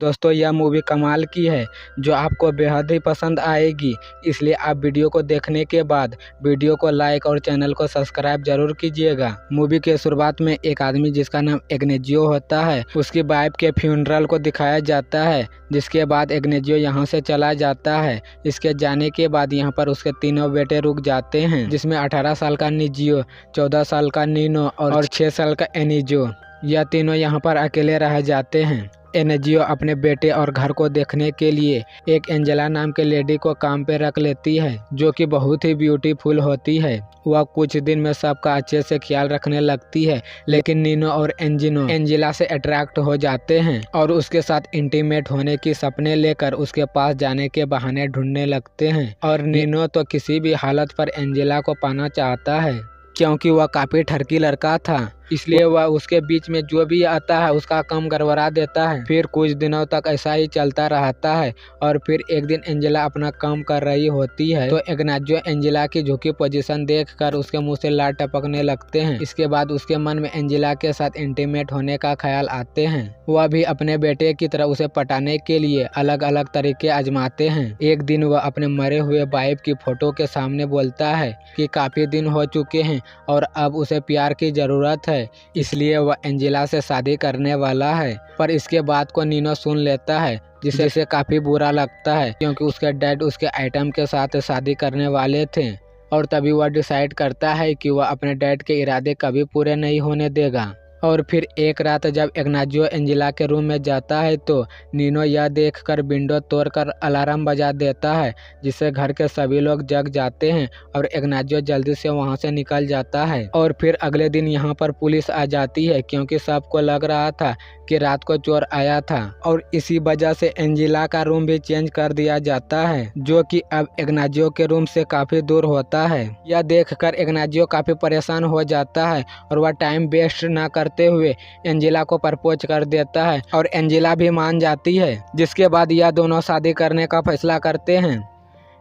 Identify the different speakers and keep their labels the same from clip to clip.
Speaker 1: दोस्तों यह मूवी कमाल की है जो आपको बेहद ही पसंद आएगी, इसलिए आप वीडियो को देखने के बाद वीडियो को लाइक और चैनल को सब्सक्राइब जरूर कीजिएगा। मूवी के शुरुआत में एक आदमी जिसका नाम इग्नेजियो होता है, उसकी वाइफ के फ्यूनरल को दिखाया जाता है, जिसके बाद इग्नेजियो यहाँ से चला जाता है। इसके जाने के बाद यहाँ पर उसके तीनों बेटे रुक जाते हैं, जिसमें 18 साल का निजियो, 14 साल का नीनो और 6 साल का एनिजो। यह तीनों यहाँ पर अकेले रह जाते हैं। एनिजियो अपने बेटे और घर को देखने के लिए एक एंजेला नाम के लेडी को काम पे रख लेती है, जो कि बहुत ही ब्यूटीफुल होती है। वह कुछ दिन में सबका अच्छे से ख्याल रखने लगती है, लेकिन नीनो और एंजिनो एंजेला से अट्रैक्ट हो जाते हैं और उसके साथ इंटीमेट होने की सपने लेकर उसके पास जाने के बहाने ढूंढने लगते हैं। और नीनो तो किसी भी हालत पर एंजेला को पाना चाहता है, क्योंकि वह काफी ठरकी लड़का था, इसलिए वह उसके बीच में जो भी आता है उसका काम गड़बड़ा देता है। फिर कुछ दिनों तक ऐसा ही चलता रहता है और फिर एक दिन एंजेला अपना काम कर रही होती है तो इग्नेजियो एंजेला की झुकी पोजीशन देखकर उसके मुंह से लार टपकने लगते हैं। इसके बाद उसके मन में एंजेला के साथ इंटीमेट होने का ख्याल आते हैं। वह भी अपने बेटे की तरह उसे पटाने के लिए अलग अलग तरीके आजमाते हैं। एक दिन वह अपने मरे हुए वाइफ की फोटो के सामने बोलता है कि काफी दिन हो चुके हैं और अब उसे प्यार की जरूरत है, इसलिए वह एंजेला से शादी करने वाला है। पर इसके बात को नीनो सुन लेता है, जिसे काफी बुरा लगता है, क्योंकि उसके डैड उसके आइटम के साथ शादी करने वाले थे। और तभी वह डिसाइड करता है कि वह अपने डैड के इरादे कभी पूरे नहीं होने देगा। और फिर एक रात जब इग्नेजियो एंजेला के रूम में जाता है तो नीनो यह देखकर विंडो तोड़कर अलार्म बजा देता है, जिससे घर के सभी लोग जग जाते हैं और इग्नेजियो जल्दी से वहां से निकल जाता है। और फिर अगले दिन यहाँ पर पुलिस आ जाती है, क्योंकि सबको लग रहा था कि रात को चोर आया था और इसी वजह से एंजेला का रूम भी चेंज कर दिया जाता है, जो कि अब इग्नेजियो के रूम से काफी दूर होता है। यह देखकर इग्नेजियो काफी परेशान हो जाता है और वह टाइम वेस्ट न करते हुए एंजेला को प्रपोज कर देता है और एंजेला भी मान जाती है, जिसके बाद यह दोनों शादी करने का फैसला करते हैं।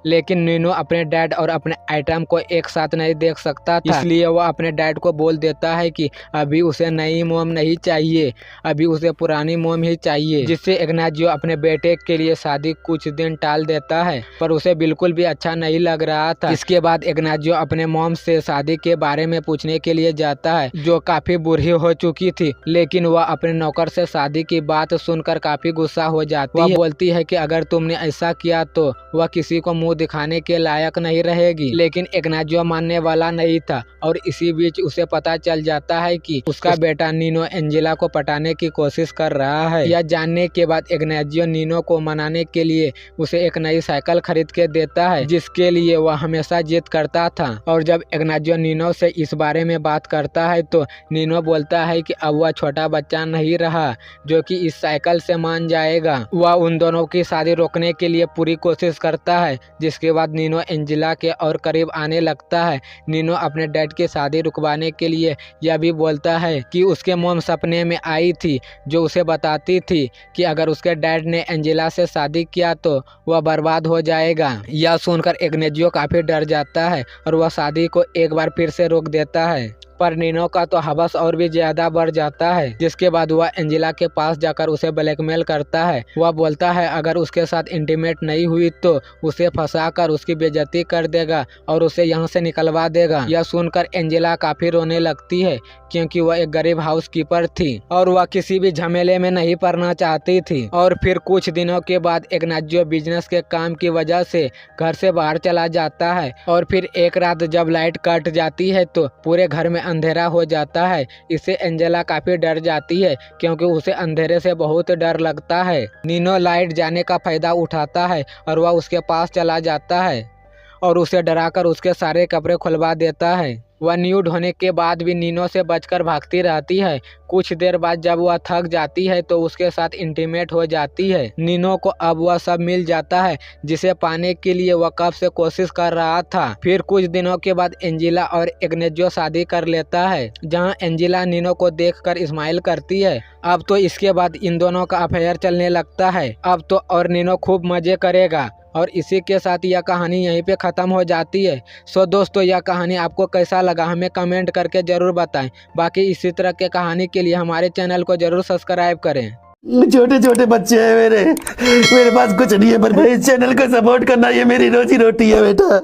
Speaker 1: लेकिन नीनो अपने डैड और अपने आइटम को एक साथ नहीं देख सकता था, इसलिए वह अपने डैड को बोल देता है कि अभी उसे नई मोम नहीं चाहिए, अभी उसे पुरानी मोम ही चाहिए, जिससे इग्नेजियो अपने बेटे के लिए शादी कुछ दिन टाल देता है। पर उसे बिल्कुल भी अच्छा नहीं लग रहा था। इसके बाद इग्नेजियो अपने मोम से शादी के बारे में पूछने के लिए जाता है, जो काफी बुरी हो चुकी थी, लेकिन वह अपने नौकर से शादी की बात सुनकर काफी गुस्सा हो जाती है। वह बोलती है कि अगर तुमने ऐसा किया तो वह किसी को मुंह दिखाने के लायक नहीं रहेगी। लेकिन इग्नेजियो मानने वाला नहीं था और इसी बीच उसे पता चल जाता है कि उसका बेटा नीनो एंजेला को पटाने की कोशिश कर रहा है। यह जानने के बाद इग्नेजियो नीनो को मनाने के लिए उसे एक नई साइकिल खरीद के देता है, जिसके लिए वह हमेशा जिद करता था। और जब इग्नेजियो नीनो से इस बारे में बात करता है तो नीनो बोलता है कि अब वह छोटा बच्चा नहीं रहा जो कि इस साइकिल से मान जाएगा। वह उन दोनों की शादी रोकने के लिए पूरी कोशिश करता है, जिसके बाद नीनो एंजेला के और करीब आने लगता है। नीनो अपने डैड की शादी रुकवाने के लिए यह भी बोलता है कि उसके मोम सपने में आई थी, जो उसे बताती थी कि अगर उसके डैड ने एंजेला से शादी किया तो वह बर्बाद हो जाएगा। यह सुनकर इग्नेजियो काफी डर जाता है और वह शादी को एक बार फिर से रोक देता है। पर नीनो का तो हवस और भी ज्यादा बढ़ जाता है, जिसके बाद वह एंजेला के पास जाकर उसे ब्लैकमेल करता है। वह बोलता है अगर उसके साथ इंटीमेट नहीं हुई तो उसे फंसाकर उसकी बेइज्जती कर देगा और उसे यहाँ से निकलवा देगा। यह सुनकर एंजेला काफी रोने लगती है, क्योंकि वह एक गरीब हाउसकीपर थी और वह किसी भी झमेले में नहीं पड़ना चाहती थी। और फिर कुछ दिनों के बाद इग्नेजियो बिजनेस के काम की वजह से घर से बाहर चला जाता है। और फिर एक रात जब लाइट कट जाती है तो पूरे घर में अंधेरा हो जाता है। इससे एंजेला काफी डर जाती है, क्योंकि उसे अंधेरे से बहुत डर लगता है। नीनो लाइट जाने का फायदा उठाता है और वह उसके पास चला जाता है और उसे डराकर उसके सारे कपड़े खुलवा देता है। वह न्यूड होने के बाद भी नीनो से बचकर भागती रहती है। कुछ देर बाद जब वह थक जाती है तो उसके साथ इंटीमेट हो जाती है। नीनो को अब वह सब मिल जाता है जिसे पाने के लिए वह कब से कोशिश कर रहा था। फिर कुछ दिनों के बाद एंजेला और इग्नेजियो शादी कर लेता है, जहां एंजेला नीनो को देखकर स्माइल करती है। अब तो इसके बाद इन दोनों का अफेयर चलने लगता है। अब तो और नीनो खूब मजे करेगा। और इसी के साथ यह कहानी यहीं पे ख़त्म हो जाती है। सो दोस्तों, यह कहानी आपको कैसा लगा हमें कमेंट करके ज़रूर बताएं। बाकी इसी तरह के कहानी के लिए हमारे चैनल को ज़रूर सब्सक्राइब करें।
Speaker 2: छोटे छोटे बच्चे हैं मेरे पास कुछ नहीं है, पर भाई इस चैनल को सपोर्ट करना ये मेरी रोजी रोटी है बेटा।